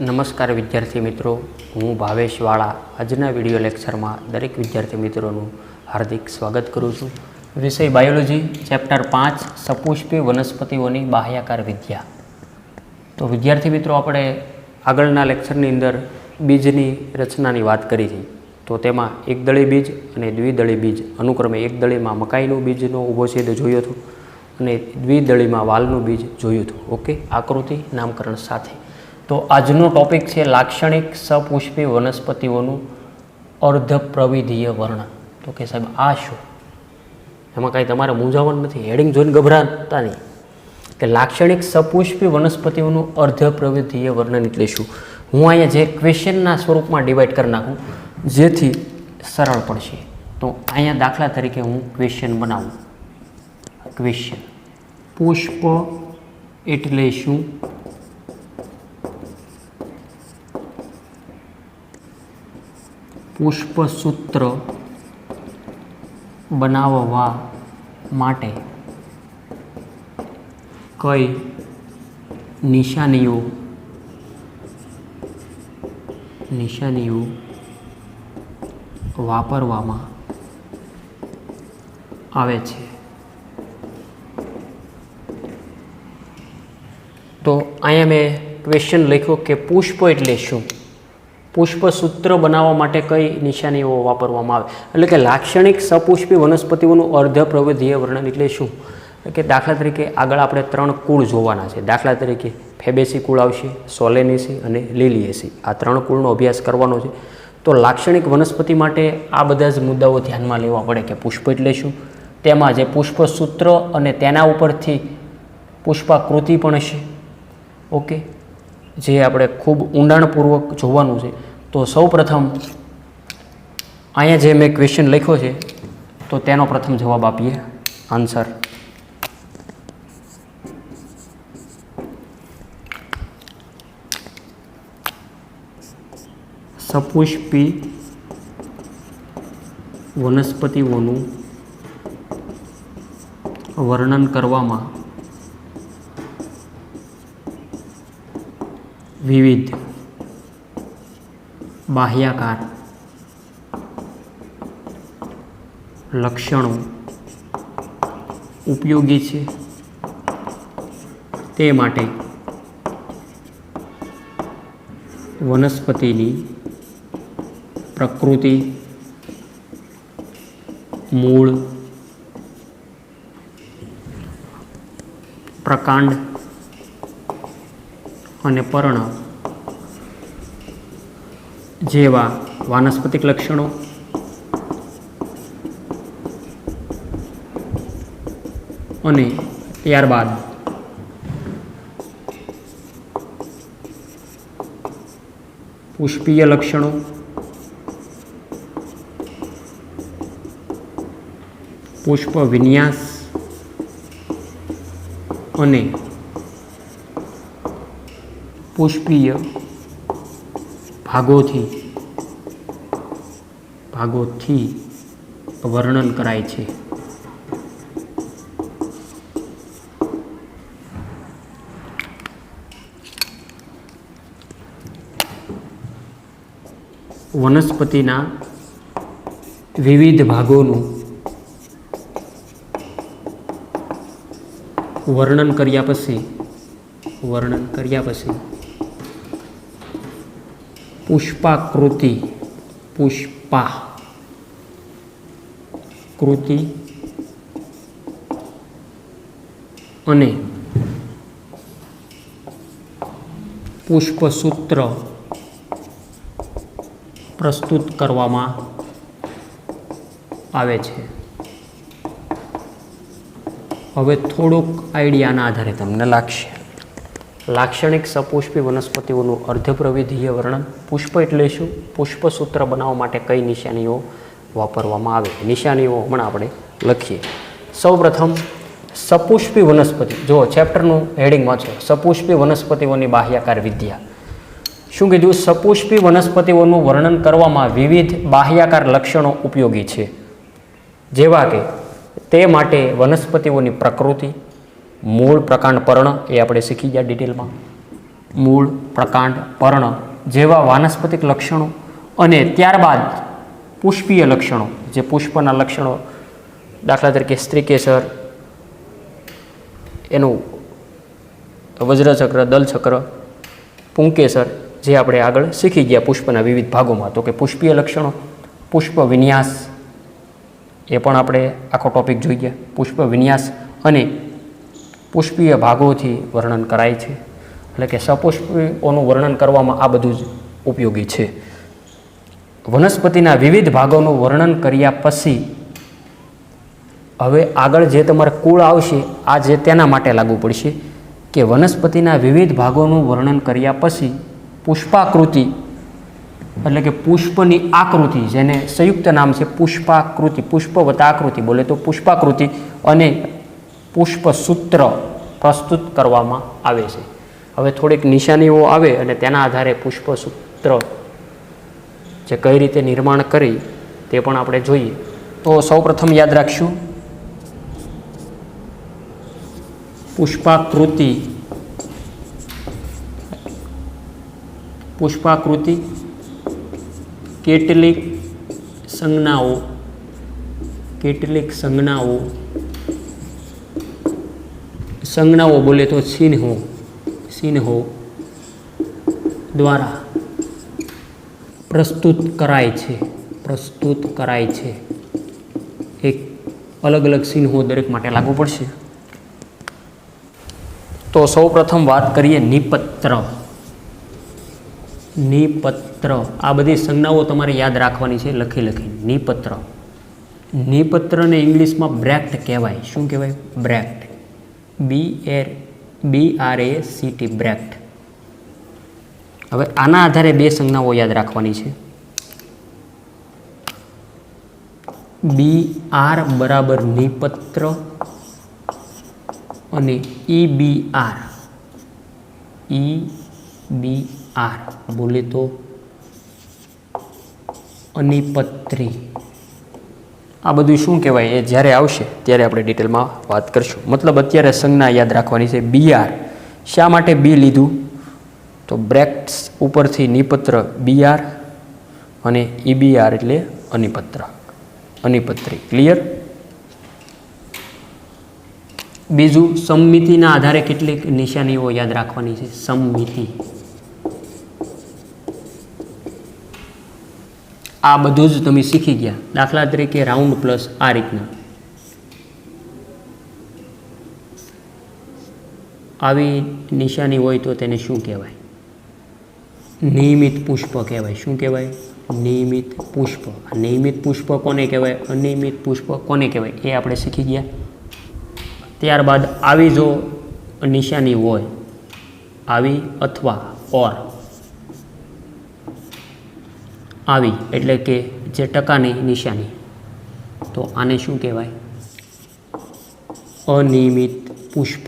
નમસ્કાર વિદ્યાર્થી મિત્રો, હું ભાવેશ વાળા આજના વિડીયો લેક્ચરમાં દરેક વિદ્યાર્થી મિત્રોનું હાર્દિક સ્વાગત કરું છું. વિષય બાયોલોજી, ચેપ્ટર 5 સપુષ્પી વનસ્પતિઓની બાહ્યાકાર વિદ્યા. તો વિદ્યાર્થી મિત્રો, આપણે આગળના લેક્ચરની અંદર બીજની રચનાની વાત કરી હતી. તો તેમાં એકદળી બીજ અને દ્વિદળી બીજ અનુક્રમે એકદળીમાં મકાઈનું બીજનો ઊભો છેદ જોયો હતો અને દ્વિદળીમાં વાલનું બીજ જોયું હતું. ઓકે, આકૃતિ નામકરણ સાથે. તો આજનો ટોપિક છે લાક્ષણિક સપુષ્પી વનસ્પતિઓનું અર્ધપ્રવિધીય વર્ણન. તો કે સાહેબ આ શું? એમાં કાંઈ તમારે મૂંઝાવણ નથી, હેડિંગ જોઈને ગભરાતા નહીં. કે લાક્ષણિક સપુષ્પી વનસ્પતિઓનું અર્ધપ્રવિધીય વર્ણન એટલે શું? હું અહીંયા જે ક્વેશ્ચનના સ્વરૂપમાં ડિવાઈડ કરી નાખું જેથી સરળ પડશે. તો અહીંયા દાખલા તરીકે હું ક્વેશ્ચન બનાવું. ક્વેશ્ચન: પુષ્પ એટલે શું? પુષ્પસૂત્ર બનાવવા માટે કઈ નિશાનીઓ વાપરવામાં આવે છે? તો અહીંયા મેં ક્વેશ્ચન લખ્યો કે પુષ્પ એટલે શું, પુષ્પસૂત્ર બનાવવા માટે કઈ નિશાનીઓ વાપરવામાં આવે. એટલે કે લાક્ષણિક સપુષ્પી વનસ્પતિઓનું અર્ધપ્રવિધીય વર્ણન એટલે શું? કે દાખલા તરીકે આગળ આપણે 3 કુળ જોવાના છે. દાખલા તરીકે ફેબેસી કુળ આવશે, સોલેનેસી અને લિલિએસી. આ 3 કુળનો અભ્યાસ કરવાનો છે. તો લાક્ષણિક વનસ્પતિ માટે આ બધા જ મુદ્દાઓ ધ્યાનમાં લેવા પડે કે પુષ્પ એટલે શું, તેમાં જે પુષ્પસૂત્ર અને તેના ઉપરથી પુષ્પાકૃતિ પણ છે. ઓકે, જે આપણે ખૂબ ઊંડાણપૂર્વક જોવાનું છે. તો સૌ પ્રથમ અહીંયા જે મેં ક્વેશ્ચન લખ્યો છે તો તેનો પ્રથમ જવાબ આપીએ. આન્સર: સપુષ્પી વનસ્પતિઓનું વર્ણન કરવામાં વિવિધ બાહ્યાકાર લક્ષણો ઉપયોગી છે. તે માટે વનસ્પતિની પ્રકૃતિ, મૂળ, પ્રકાંડ અને પર્ણ જેવા વાનસ્પતિક લક્ષણો અને ત્યારબાદ પુષ્પીય લક્ષણો, પુષ્પ વિન્યાસ અને પુષ્પીય ભાગોથી વર્ણન કરાય છે. વનસ્પતિના વિવિધ ભાગોનું વર્ણન કર્યા પછી પુષ્પાકૃતિ અને પુષ્પસૂત્ર પ્રસ્તુત કરવામાં આવે છે. હવે થોડોક આઈડિયાના આધારે તમને લાગશે. લાક્ષણિક સપુષ્પી વનસ્પતિઓનું અર્ધપ્રવિધીય વર્ણન. પુષ્પ એટલે શું? પુષ્પસૂત્ર બનાવવા માટે કઈ નિશાનીઓ વાપરવામાં આવે? નિશાનીઓ હમણાં આપણે લખીએ. સૌપ્રથમ સપુષ્પી વનસ્પતિ. જો ચેપ્ટરનું હેડિંગ વાંચો, સપુષ્પી વનસ્પતિઓની બાહ્યાકાર વિદ્યા. શું કીધું? સપુષ્પી વનસ્પતિઓનું વર્ણન કરવામાં વિવિધ બાહ્યાકાર લક્ષણો ઉપયોગી છે. જેવા કે તે માટે વનસ્પતિઓની પ્રકૃતિ, મૂળ, પ્રકાંડ, પર્ણ એ આપણે શીખી ગયા ડિટેલમાં. મૂળ, પ્રકાંડ, પર્ણ જેવા વાનસ્પતિક લક્ષણો અને ત્યારબાદ પુષ્પીય લક્ષણો, જે પુષ્પના લક્ષણો, દાખલા તરીકે સ્ત્રીકેસર, એનું વજ્રચક્ર, દલચક્ર, પુંકેસર, જે આપણે આગળ શીખી ગયા પુષ્પના વિવિધ ભાગોમાં. તો કે પુષ્પીય લક્ષણો, પુષ્પ વિન્યાસ, એ પણ આપણે આખો ટોપિક જોઈ ગયા. પુષ્પ વિન્યાસ અને પુષ્પીય ભાગોથી વર્ણન કરાય છે, એટલે કે સપુષ્પીઓનું વર્ણન કરવામાં આ બધું જ ઉપયોગી છે. વનસ્પતિના વિવિધ ભાગોનું વર્ણન કર્યા પછી હવે આગળ જે તમારે કુળ આવશે, આ જે તેના માટે લાગુ પડશે કે વનસ્પતિના વિવિધ ભાગોનું વર્ણન કર્યા પછી પુષ્પાકૃતિ, એટલે કે પુષ્પની આકૃતિ, જેને સંયુક્ત નામ છે પુષ્પાકૃતિ, પુષ્પ વત્તા આકૃતિ બોલે તો પુષ્પાકૃતિ, અને પુષ્પસૂત્ર પ્રસ્તુત કરવામાં આવે છે. હવે થોડીક નિશાનીઓ આવે અને તેના આધારે પુષ્પસૂત્ર જે કઈ રીતે નિર્માણ કરી તે પણ આપણે જોઈએ. તો સૌપ્રથમ યાદ રાખશું, પુષ્પાકૃતિ, પુષ્પાકૃતિ કેટલીક સંજ્ઞાઓ બોલે તો ચિહ્નો દ્વારા પ્રસ્તુત કરાય છે. એક અલગ અલગ ચિહ્નો દરેક માટે લાગુ પડશે. તો સૌપ્રથમ વાત કરીએ નિપત્ર. આ બધી સંજ્ઞાઓ તમારે યાદ રાખવાની છે લખી. નિપત્રને ઇંગ્લિશમાં બ્રેક્ટ કહેવાય. શું કહેવાય? બ્રેક્ટ. BRACT, બ્રેક્ટ. હવે આના આધારે બે સંજ્ઞાઓ યાદ રાખવાની છે. BR બરાબર નિપત્ર અને EBR બોલે તો અનિપત્રી. આ બધું શું કહેવાય એ જ્યારે આવશે ત્યારે આપણે ડિટેલમાં વાત કરીશું. મતલબ અત્યારે સંજ્ઞા યાદ રાખવાની છે. BR શા માટે બી લીધું? તો બ્રેક્ટ્સ ઉપરથી નિપત્ર BR અને EBR એટલે અનિપત્રી. ક્લિયર? બીજું, સમમિતિના આધારે કેટલીક નિશાનીઓ યાદ રાખવાની છે. સમમિતિ, આ બધું જ તમે શીખી ગયા. દાખલા તરીકે રાઉન્ડ પ્લસ આ રીતના આવી નિશાની હોય તો તેને શું કહેવાય? નિયમિત પુષ્પ કહેવાય. શું કહેવાય? નિયમિત પુષ્પ. નિયમિત પુષ્પ કોને કહેવાય? અનિયમિત પુષ્પ કોને કહેવાય? એ આપણે શીખી ગયા. ત્યારબાદ આવી જો નિશાની હોય, આવી અથવા ઓર, આવી એટલે કે જે ટકાની નિશાની, તો આને શું કહેવાય? અનિયમિત પુષ્પ.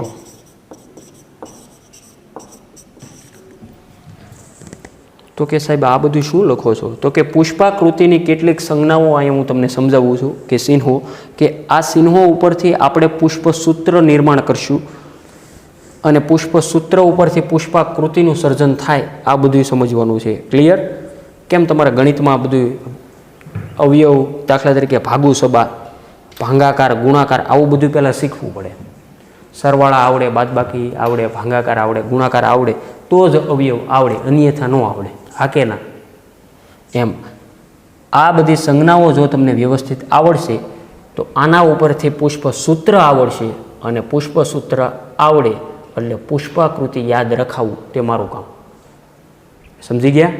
તો કે સાહેબ આ બધું શું લખો છો? તો કે પુષ્પાકૃતિની કેટલીક સંજ્ઞાઓ અહીંયા હું તમને સમજાવું છું કે ચિહ્નો, કે આ ચિહ્નો ઉપરથી આપણે પુષ્પસૂત્ર નિર્માણ કરશું અને પુષ્પસૂત્ર ઉપરથી પુષ્પાકૃતિનું સર્જન થાય. આ બધું સમજવાનું છે. ક્લિયર? કેમ તમારા ગણિતમાં બધું અવયવ, દાખલા તરીકે ભાગુ સબા, ભાંગાકાર, ગુણાકાર, આવું બધું પહેલાં શીખવું પડે. સરવાળા આવડે, બાદબાકી આવડે, ભાંગાકાર આવડે, ગુણાકાર આવડે તો જ અવયવ આવડે, અન્યથા ન આવડે. હા કે ના? એમ આ બધી સંજ્ઞાઓ જો તમને વ્યવસ્થિત આવડશે તો આના ઉપરથી પુષ્પસૂત્ર આવડશે, અને પુષ્પસૂત્ર આવડે એટલે પુષ્પાકૃતિ યાદ રખાવવું તે મારું કામ. સમજી ગયા?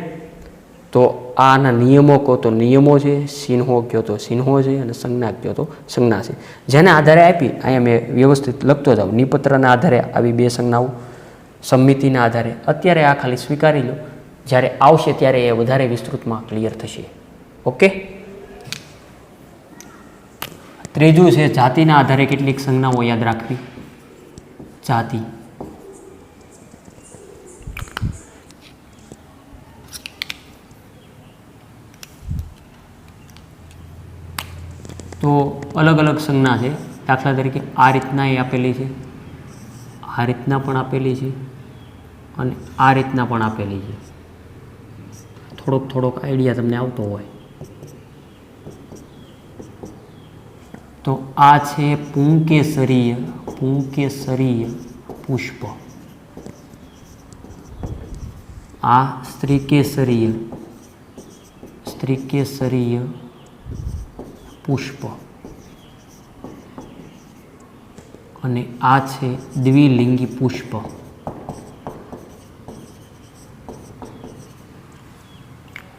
તો આના નિયમો કહો તો નિયમો છે, ચિહ્નો કહો તો ચિહ્નો છે, અને સંજ્ઞા કહો તો સંજ્ઞા છે. જેને આધારે આપી અહીંયા મેં વ્યવસ્થિત લખતો જાઉં. નિપત્રના આધારે આવી બે સંજ્ઞાઓ, સમમિતિના આધારે. અત્યારે આ ખાલી સ્વીકારી લો, જ્યારે આવશે ત્યારે એ વધારે વિસ્તૃતમાં ક્લિયર થશે. ઓકે? ત્રીજું છે જાતિના આધારે કેટલીક સંજ્ઞાઓ યાદ રાખવી. જાતિ. તો અલગ અલગ સંજ્ઞા છે. દાખલા તરીકે આ રીતના એ આપેલી છે, આ રીતના પણ આપેલી છે, અને આ રીતના પણ આપેલી છે. થોડોક આઈડિયા તમને આવતો હોય તો આ છે પુંકેસરીય પુષ્પ, આ સ્ત્રીકેસરીય પુષ્પ અને આ છે દ્વિલિંગી પુષ્પ.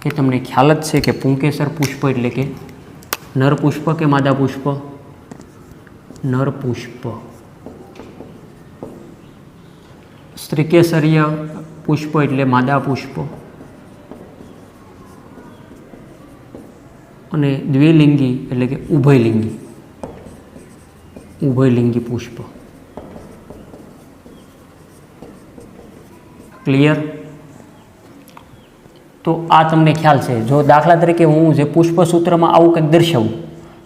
કે તમને ખ્યાલ જ છે કે પુંકેસર પુષ્પ એટલે કે નર પુષ્પ કે માદા પુષ્પ? નર પુષ્પ. સ્ત્રીકેસરીય પુષ્પ એટલે માદા પુષ્પ અને દ્વિલિંગી એટલે કે ઉભયલિંગી પુષ્પ. ક્લિયર? તો આ તમને ખ્યાલ છે. જો દાખલા તરીકે હું જે પુષ્પ સૂત્રમાં આવું કંઈક દર્શાવું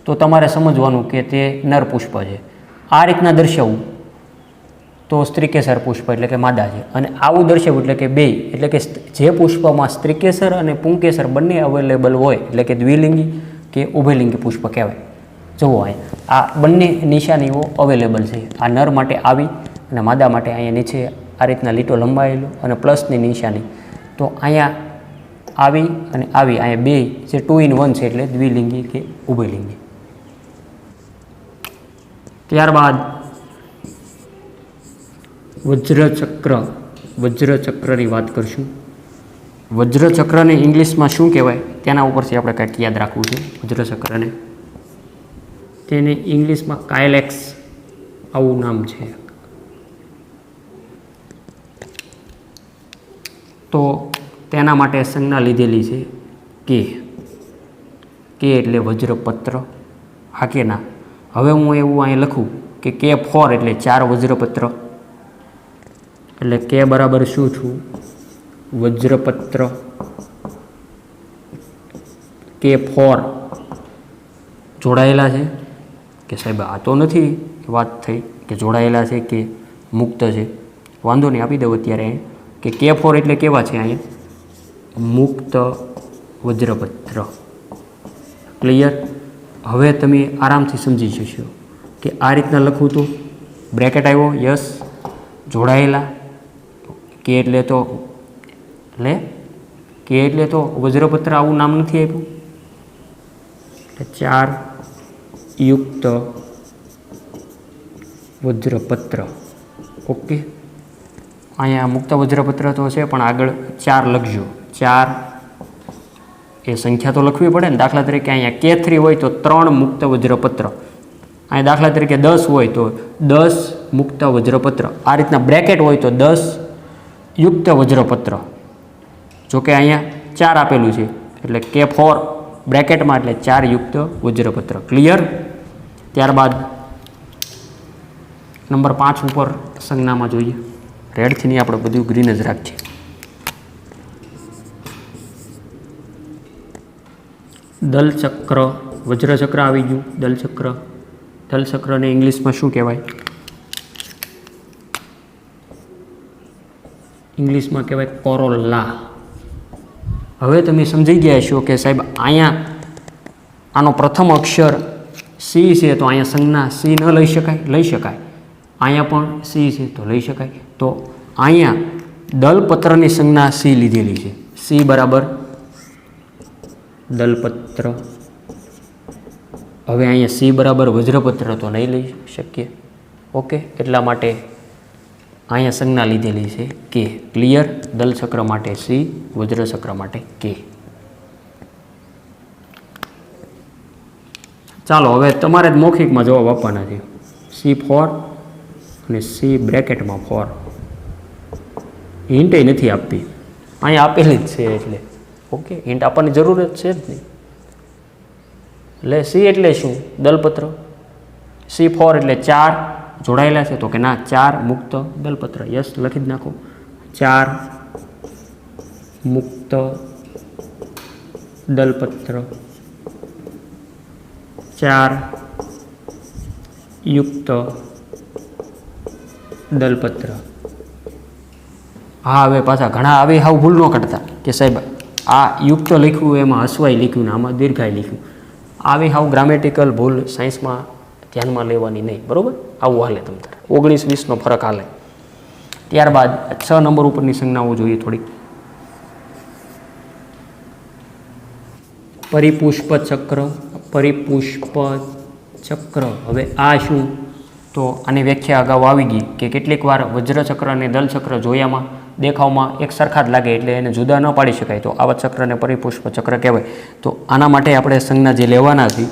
તો તમારે સમજવાનું કે તે નર પુષ્પ છે. આ રીતના દર્શાવું તો સ્ત્રીકેસર પુષ્પ એટલે કે માદા છે, અને આવું દર્શાવું એટલે કે બે, એટલે કે જે પુષ્પમાં સ્ત્રીકેસર અને પુંકેસર બંને અવેલેબલ હોય એટલે કે દ્વિલિંગી કે ઉભયલિંગી પુષ્પ કહેવાય. જુઓ અહીંયા આ બંને નિશાનીઓ અવેલેબલ છે. આ નર માટે આવી અને માદા માટે અહીંયા નીચે આ રીતના લીટો લંબાયેલો અને પ્લસની નિશાની. તો અહીંયા આવી અને આવી, અહીંયા બે જે 2 in 1 છે એટલે દ્વિલિંગી કે ઉભયલિંગી. ત્યારબાદ વજ્રચક્રની વાત કરશું. વજ્રચક્રને ઇંગ્લિશમાં શું કહેવાય તેના ઉપરથી આપણે કંઈક યાદ રાખવું છે. વજ્રચક્રને તેને ઇંગ્લિશમાં કાયલેક્સ આવું નામ છે. તો તેના માટે સંજ્ઞા લીધેલી છે કે એટલે વજ્રપત્ર. હા કે ના? હવે હું એવું અહીં લખું કે K4 એટલે 4 વજ્રપત્ર, એટલે કે બરાબર શું છું? વજ્રપત્ર K4 જોડાયેલા છે કે સાહેબ આ તો નથી વાત થઈ કે જોડાયેલા છે કે મુક્ત છે. વાંધો નહીં, આપી દઉં અત્યારે કે K4 એટલે કેવા છે અહીંયા? મુક્ત વજ્રપત્ર. ક્લિયર? હવે તમે આરામથી સમજી જશો કે આ રીતના લખું તો બ્રેકેટ આવ્યો, યસ, જોડાયેલા. કે એટલે તો વજ્રપત્ર આવું નામ નથી આપ્યું. 4 યુક્ત વજ્રપત્ર. ઓકે, અહીંયા મુક્ત વજ્રપત્ર તો છે પણ આગળ 4 લખજો. 4 એ સંખ્યા તો લખવી પડે ને. દાખલા તરીકે અહીંયા K3 હોય તો 3 મુક્ત વજ્રપત્ર. અહીંયા દાખલા તરીકે 10 હોય તો 10 મુક્ત વજ્રપત્ર. આ રીતના બ્રેકેટ હોય તો 10 યુક્ત વજ્રપત્ર. જોકે અહીંયા 4 આપેલું છે એટલે K4 બ્રેકેટમાં એટલે 4 યુક્ત વજ્રપત્ર. ક્લિયર? ત્યારબાદ નંબર 5 ઉપર સંજ્ઞામાં જોઈએ. રેડથી નહીં, આપણે બધું ગ્રીન જ રાખીએ. દલચક્ર, વજ્રચક્ર આવી ગયું. દલચક્રને ઇંગ્લિશમાં શું કહેવાય? ઇંગ્લિશમાં કહેવાય કોરોલા. હવે તમે સમજી ગયા છો કે સાહેબ અહીંયા આનો પ્રથમ અક્ષર સી છે તો અહીંયા સંજ્ઞા સી ન લઈ શકાય? લઈ શકાય. અહીંયા પણ સી છે તો લઈ શકાય. તો અહીંયા દલપત્રની સંજ્ઞા સી લીધેલી છે. સી બરાબર દલપત્ર. હવે અહીંયા સી બરાબર વજ્રપત્ર તો નહીં લઈ શકીએ. ઓકે, એટલા માટે અહીંયા સંજ્ઞા લીધેલી છે કે. ક્લિયર? દલચક્ર માટે સી, વજ્રચક્ર માટે કે. ચાલો હવે તમારે જ મૌખિકમાં જવાબ આપવાના છે. C4 અને સી બ્રેકેટમાં 4. હિન્ટ નથી આપતી, અહીંયા આપેલી જ છે એટલે. ઓકે, હિન્ટ આપવાની જરૂર જ છે જ નહીં. એટલે સી એટલે શું? દલપત્ર. C4 એટલે 4 જોડાયેલા છે તો કે ના, 4 મુક્ત દલપત્ર. યસ, લખી જ નાખો. 4 મુક્ત દલપત્ર, 4 યુક્ત દલપત્ર. હા, હવે પાછા ઘણા હવે હાવ ભૂલ ન કરતા કે સાહેબ આ યુક્ત લખ્યું એમાં હસવાઈ લખ્યું ને આમાં દીર્ઘાઈ લખ્યું. આવી હાવ ગ્રામેટિકલ ભૂલ સાયન્સમાં ધ્યાનમાં લેવાની નહીં, બરાબર? આવું હાલે તમ તારે 19-20નો ફરક હાલે. ત્યારબાદ 6 નંબર ઉપરની સંજ્ઞાઓ જોઈએ થોડીક. પરિપુષ્પ ચક્ર. પરિપુષ્પ ચક્ર, હવે આ શું? તો આની વ્યાખ્યા અગાઉ આવી ગઈ કે કેટલીક વાર વજ્રચક્ર અને દલચક્ર જોયામાં દેખાવમાં એક સરખા જ લાગે એટલે એને જુદા ન પાડી શકાય, તો આવા ચક્રને પરિપુષ્પ ચક્ર કહેવાય. તો આના માટે આપણે સંજ્ઞા જે લેવાના છે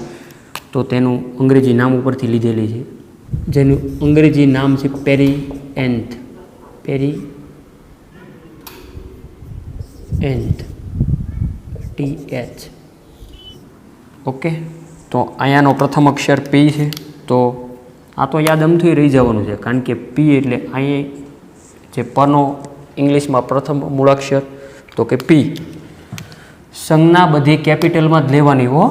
તો તેનું અંગ્રેજી નામ ઉપરથી લીધેલી છે, જેનું અંગ્રેજી નામ છે પેરીએન્થ. પેરીએન્થ, TH. ઓકે, તો અહીંયાનો પ્રથમ અક્ષર પી છે. તો આ તો યાદ અમથું રહી જવાનું છે, કારણ કે પી એટલે અહીં જે પનો ઇંગ્લિશમાં પ્રથમ મૂળાક્ષર તો કે પી. સંજ્ઞા બધી કેપિટલમાં જ લેવાની હો,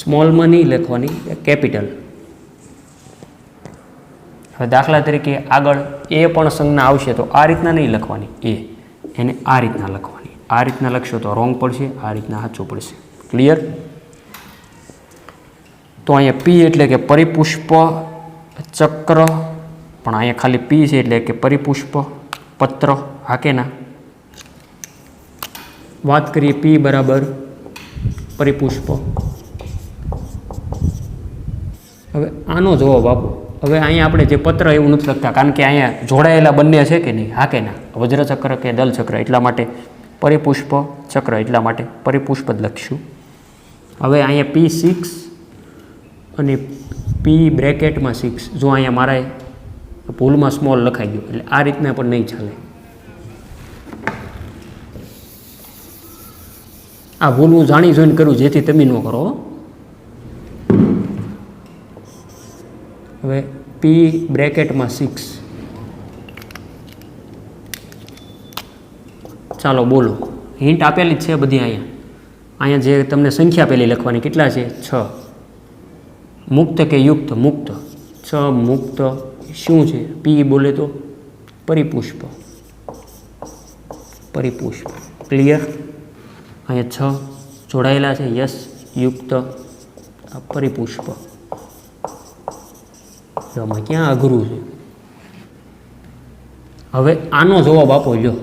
સ્મોલમાં નહીં લખવાની, કેપિટલ. હવે દાખલા તરીકે આગળ એ પણ સંજ્ઞા આવશે તો આ રીતના નહીં લખવાની, એને આ રીતના લખવાની. આ રીતના લખશો તો રોંગ પડશે, આ રીતના સાચું પડશે. ક્લિયર? તો અહીંયા પી એટલે કે પરિપુષ્પ ચક્ર, પણ અહીંયા ખાલી પી છે એટલે કે પરિપુષ્પ પત્ર. હા કે ના? વાત કરીએ પી બરાબર પરિપુષ્પ. હવે આનો જવાબ આપો. હવે અહીંયા આપણે જે પત્ર એવું નથી લખતા, કારણ કે અહીંયા જોડાયેલા બંને છે કે નહીં? હા કે ના? વજ્રચક્ર કે દલચક્ર, એટલા માટે પરિપુષ્પ ચક્ર, એટલા માટે પરિપુષ્પ જ લખીશું. હવે અહીંયા P6 અને પી બ્રેકેટમાં 6, જો અહીંયા મારા ભૂલમાં સ્મોલ લખાઈ ગયો એટલે આ રીતના પણ નહીં ચાલે. આ ભૂલ હું જાણી જોઈને કરું, જેથી તમે ન કરો. હવે પી બ્રેકેટમાં 6, ચાલો બોલો. હિન્ટ આપેલી જ છે બધી. અહીંયા જે તમને સંખ્યા પેલી લખવાની, કેટલા છે? 6. મુક્ત કે યુક્ત? મુક્ત. 6 મુક્ત શું છે? પી બોલે તો પરિપુષ્પ. પરિપુષ્પ. ક્લિયર? અહીંયા 6 જોડાયેલા છે. યસ, યુક્ત, પરિપુષ્પ. આમાં ક્યાં અઘરું છે? હવે આનો જવાબ આપો. લ્યો,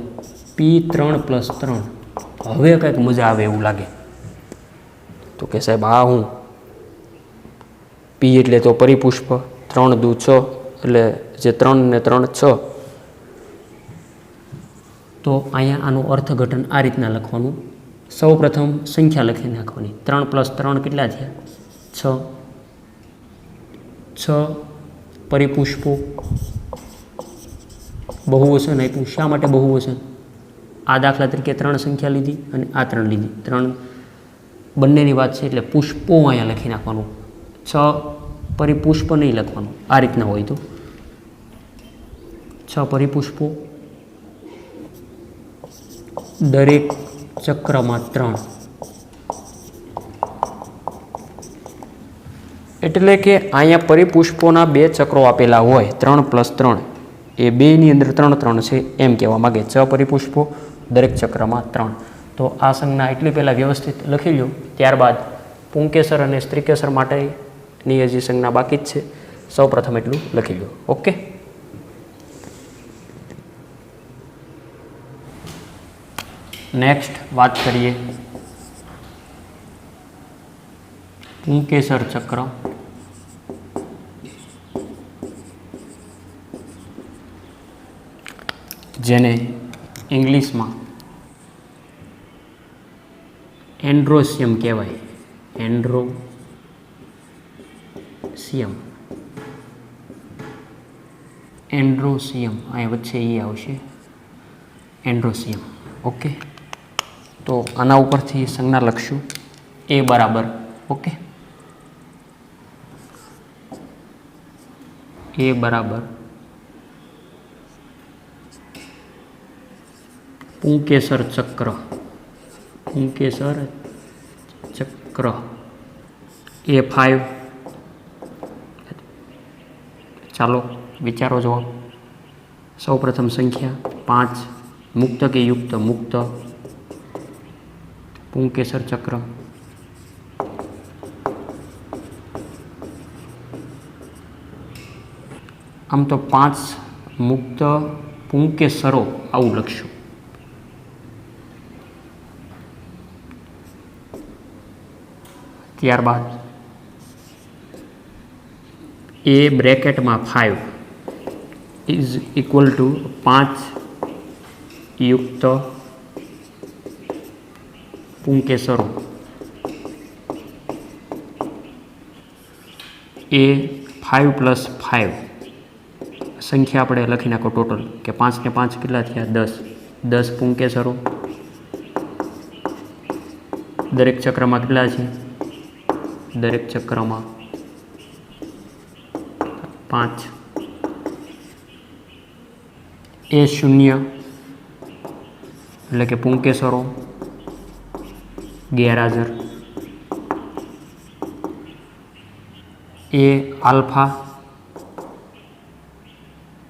P3 + 3. હવે કંઈક મજા આવે એવું લાગે. તો કે સાહેબ આ હું પી એટલે તો પરિપુષ્પ, 3 દુ 6 એટલે જે 3 ને 3 6. તો અહીંયા આનું અર્થઘટન આ રીતના લખવાનું. સૌ પ્રથમ સંખ્યા લખી નાખવાની. 3 + 3 કેટલા થયા? 6. 6 પરિપુષ્પો. બહુવચન આપ્યું. શા માટે બહુવચન? આ દાખલા તરીકે 3 સંખ્યા લીધી અને આ 3 લીધી. 3 બંનેની વાત છે એટલે પુષ્પો અહીંયા લખી નાખવાનું. 6 પરિપુષ્પ નહીં લખવાનું. આ રીતના હોય તો 6 પરિપુષ્પો. દરેક ચક્રમાં 3. એટલે કે અહીંયા પરિપુષ્પોના 2 ચક્રો આપેલા હોય, 3 + 3, એ 2ની અંદર 3 3 છે એમ કહેવા માગે. 6 પરિપુષ્પો, દરેક ચક્રમાં 3. તો આ સંજ્ઞા એટલી પહેલાં વ્યવસ્થિત લખી લો. ત્યારબાદ પુંકેસર અને સ્ત્રીકેસર માટેની હજી સંજ્ઞા બાકી જ છે. સૌ પ્રથમ એટલું લખી લો. ઓકે, નેક્સ્ટ વાત કરીએ પુંકેસર ચક્ર. જેને ઇંગ્લિશમાં એન્ડ્રોસિયમ કહેવાય. એન્ડ્રોસિયમ. એન્ડ્રોસિયમ અહીં વચ્ચે એ આવશે, એન્ડ્રોસિયમ. ઓકે, તો આના ઉપરથી સંજ્ઞા લખશું. એ બરાબર. ઓકે, એ બરાબર પુંકેસર ચક્ર. પુંકેસર ચક્ર. A5. ચાલો વિચારો જવાબ. સૌ પ્રથમ સંખ્યા 5 मुक्त के युक्त मुक्त, पुंकेसर चक्र, आम तो 5 मुक्त पुंकेसरो आवुं लखशुं। त्यारबाद ए ब्रेकेट में 5 इज इक्वल टू 5 युक्त पुंकेसरो। ए 5 + 5 संख्या આપણે લખી નાખો ટોટલ કે 5 ને 5 કેટલા થયા 10 પુંકેસરો। દરેક ચક્રમાં કેટલા છે? દરેક ચક્રમાં 5। એ 0 એટલે કે પુંકેસરો ગેરહાજર। એ આલ્ફા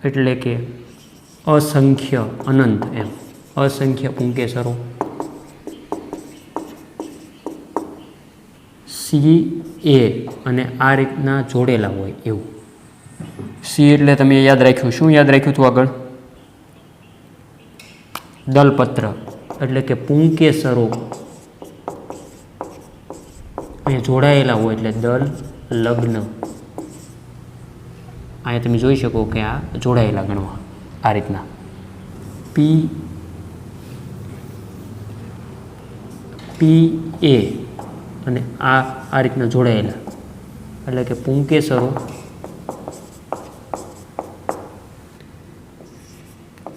એટલે કે असंख्य अनंत एम असंख्य पुंकेसरो। सी ए अने आ रीतना जोड़ेला होय एवुं। सी एटले तमे याद राख्युं, शुं याद राख्युं तुं आगळ? दलपत्र एटले के पुंकेसरो अहीं जोड़ायेला होय एटले दल लग्न। अहीं तमे जोई शको के आ जोड़ायेला गणवा आ रीतना। पी ए अने आ रीतना जोड़ायेला एटले के पुंकेसरो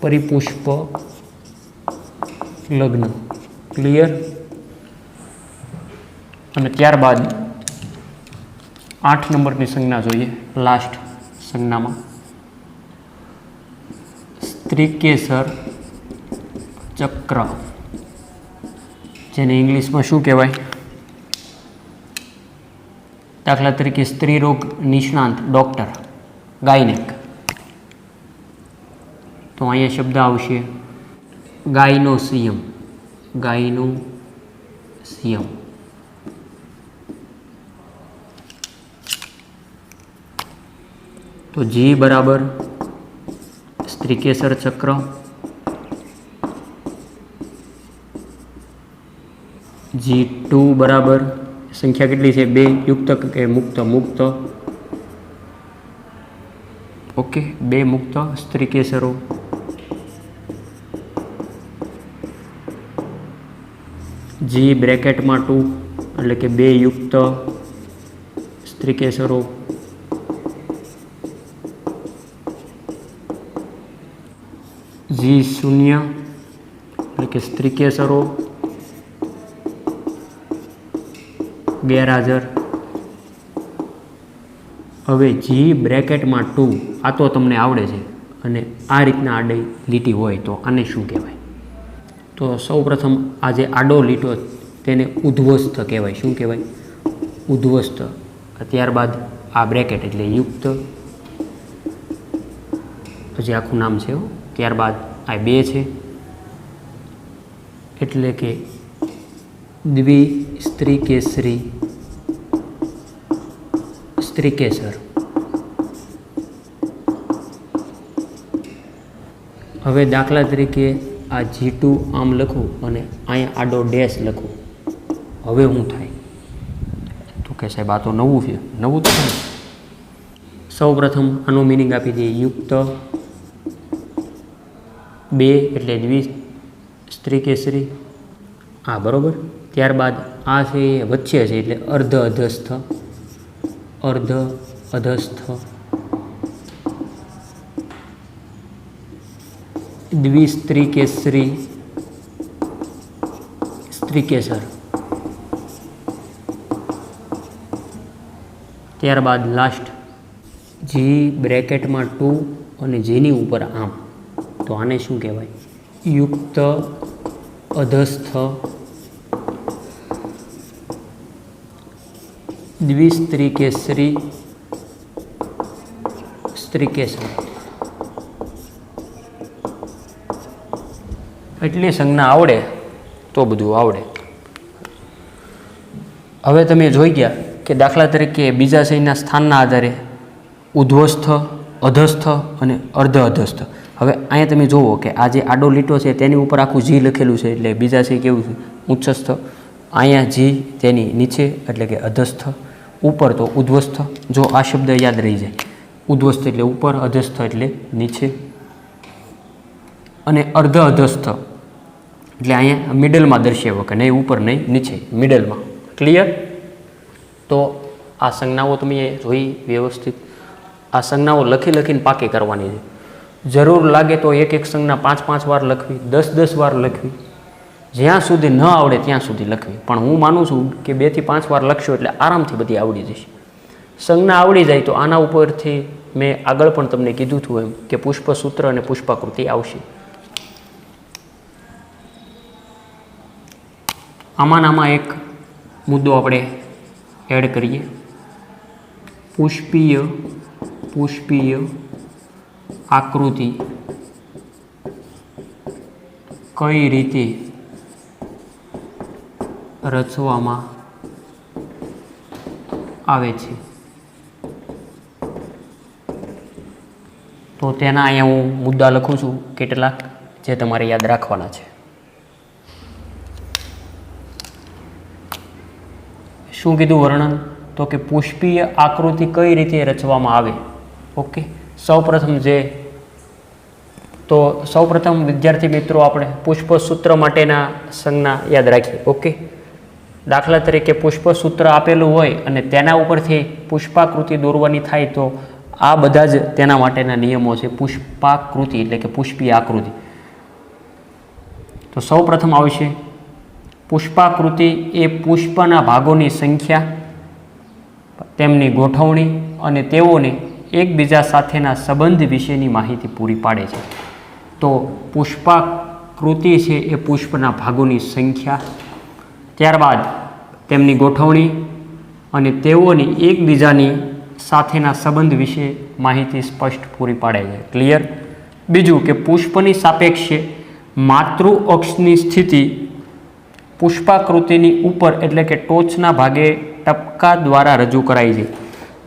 परिपुष्प लग्न। क्लियर? अने त्यारबाद 8 नंबरनी संज्ञा जोईए। लास्ट संज्ञा में स्त्रीकेसर चक्र, जेने इंग्लिश में शू कहवाय? दाखला तरीके स्त्री रोग निष्णांत डॉक्टर गायनेक। तो अहीं शब्द आवशे गायनोसियम। गायनोसियम तो जी बराबर स्त्रीकेसर चक्र, G2 बराबर संख्या कितनी है? 2 युक्त के मुक्त मुक्त। ओके 2 मुक्त स्त्रीकेसरो। जी ब्रेकेट में 2 एटले के 2 युक्त स्त्रीकेसरो। G0 एटले के स्त्रीकेसरो गैरहाजर। हवे जी ब्रेकेट में 2 आ तो तमने आवड़े छे अने आ रीतना आडी लीटी होय तो आने शुं कहेवाय? तो सौ प्रथम आज आडो लीटो तेने उध्वस्थ कहेवाय। शुं कहेवाय? उध्वस्थ। त्यारबाद आ ब्रेकेट एटले युक्त, हजी आखुं नाम छे। त्यारबाद आ 2 छे एटले के द्विस्त्रीकेसरी स्त्रीकेसर। हवे दाखला तरीके आ G2 आम लखूँ अने अहीं आडो डेश लखूँ। हवे शुं थाय? तो के साहेब आ तो नवुं छे। नवुं तो थाय। सौ प्रथम आनो मीनिंग आपी दीए। युक्त 2 एटले द्विस्त्रीकेसरी। हाँ बराबर। त्यारबाद आ छे वच्चे छे एटले अर्ध अधस्थ। अर्ध अधस्थ द्विस्त्रीकेसरी स्त्रीकेसर। त्यारबाद लास्ट जी ब्रेकेट में 2 और जेनी ऊपर आम तो आने शू कहवाय? युक्त अधस्थ द्विस्त्रीकेसरी स्त्रीकेसर। એટલી સંજ્ઞા આવડે તો બધું આવડે. હવે તમે જોઈ ગયા કે દાખલા તરીકે બીજાશયના સ્થાનના આધારે ઉધ્વસ્થ, અધસ્થ અને અર્ધ અધસ્થ. હવે અહીંયા તમે જુઓ કે આ જે આડો લીટો છે તેની ઉપર આખું જી લખેલું છે એટલે બીજાશય કેવું છે? ઉચ્ચસ્થ. અહીંયા જી તેની નીચે એટલે કે અધસ્થ, ઉપર તો ઉધ્વસ્થ. જો આ શબ્દ યાદ રહી જાય, ઉધ્વસ્થ એટલે ઉપર, અધસ્થ એટલે નીચે, અને અર્ધ અધસ્થ એટલે અહીંયા મિડલમાં દર્શાવ્યો કે નહીં ઉપર નહીં નીચે, મિડલમાં. ક્લિયર? તો આ સંજ્ઞાઓ તમે જોઈ વ્યવસ્થિત. આ સંજ્ઞાઓ લખીને પાકી કરવાની છે. જરૂર લાગે તો એક સંજ્ઞા 5 વાર લખવી, 10 વાર લખવી, જ્યાં સુધી ન આવડે ત્યાં સુધી લખવી. પણ હું માનું છું કે 2 થી 5 વાર લખશો એટલે આરામથી બધી આવડી જશે. સંજ્ઞા આવડી જાય તો આના ઉપરથી મેં આગળ પણ તમને કીધું હતું એમ કે પુષ્પસૂત્ર અને પુષ્પાકૃતિ આવશે. આમાં એક મુદ્દો આપણે એડ કરીએ. પુષ્પીય આકૃતિ કઈ રીતે રચવામાં આવે છે? તો તેના અહીંયા હું મુદ્દા લખું છું કેટલાક, જે તમારે યાદ રાખવાના છે. શું કીધું વર્ણન? તો કે પુષ્પીય આકૃતિ કઈ રીતે રચવામાં આવે. ઓકે, સૌપ્રથમ વિદ્યાર્થી મિત્રો આપણે પુષ્પસૂત્ર માટેના સંજ્ઞા યાદ રાખીએ. ઓકે, દાખલા તરીકે પુષ્પસૂત્ર આપેલું હોય અને તેના ઉપરથી પુષ્પાકૃતિ દોરવાની થાય તો આ બધા જ તેના માટેના નિયમો છે. પુષ્પાકૃતિ એટલે કે પુષ્પીય આકૃતિ. તો સૌપ્રથમ આવશે પુષ્પાકૃતિ એ પુષ્પના ભાગોની સંખ્યા, તેમની ગોઠવણી અને તેઓને એકબીજા સાથેના સંબંધ વિશેની માહિતી પૂરી પાડે છે. તો પુષ્પાકૃતિ છે એ પુષ્પના ભાગોની સંખ્યા, ત્યારબાદ તેમની ગોઠવણી અને તેઓની એકબીજાની સાથેના સંબંધ વિશે માહિતી સ્પષ્ટ પૂરી પાડે છે. ક્લિયર? બીજું કે પુષ્પની સાપેક્ષે માતૃ અક્ષની સ્થિતિ પુષ્પાકૃતિની ઉપર એટલે કે ટોચના ભાગે ટપકા દ્વારા રજૂ કરાય છે.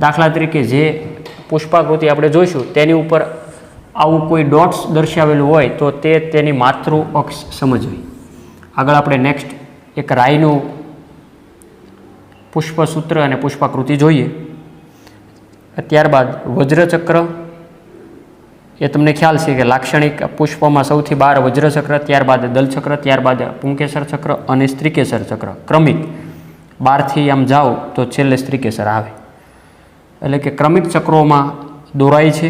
દાખલા તરીકે જે પુષ્પાકૃતિ આપણે જોઈશું તેની ઉપર આવું કોઈ ડોટ્સ દર્શાવેલું હોય તો તે તેની માતૃ અક્ષ સમજવી. આગળ આપણે નેક્સ્ટ એક રાઈનું પુષ્પસૂત્ર અને પુષ્પાકૃતિ જોઈએ. ત્યારબાદ વજ્રચક્ર, એ તમને ખ્યાલ છે કે લાક્ષણિક પુષ્પમાં સૌથી બહાર વજ્રચક્ર, ત્યારબાદ દલચક્ર, ત્યારબાદ પુંકેસર ચક્ર અને સ્ત્રીકેસર ચક્ર. ક્રમિક બહારથી આમ જાઓ તો છેલ્લે સ્ત્રીકેસર આવે. એટલે કે ક્રમિક ચક્રોમાં દોરાય છે.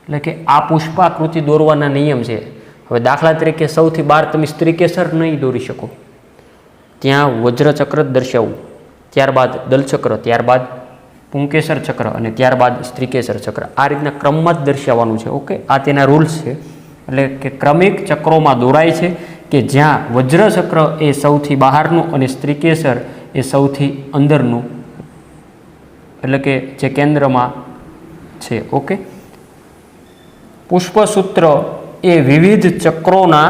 એટલે કે આ પુષ્પાકૃતિ દોરવાના નિયમ છે. હવે દાખલા તરીકે સૌથી બહાર તમે સ્ત્રીકેસર નહીં દોરી શકો, ત્યાં વજ્રચક્ર જ દર્શાવવું, ત્યારબાદ દલચક્ર, ત્યારબાદ પુંકેસર ચક્ર અને ત્યારબાદ સ્ત્રીકેસર ચક્ર. આ રીતના ક્રમમાં જ દર્શાવવાનું છે. ઓકે, આ તેના રૂલ્સ છે. એટલે કે ક્રમિક ચક્રોમાં દોરાય છે કે જ્યાં વજ્રચક્ર એ સૌથી બહારનું અને સ્ત્રીકેસર એ સૌથી અંદરનું, એટલે કે જે કેન્દ્રમાં છે. ઓકે, પુષ્પસૂત્ર એ વિવિધ ચક્રોના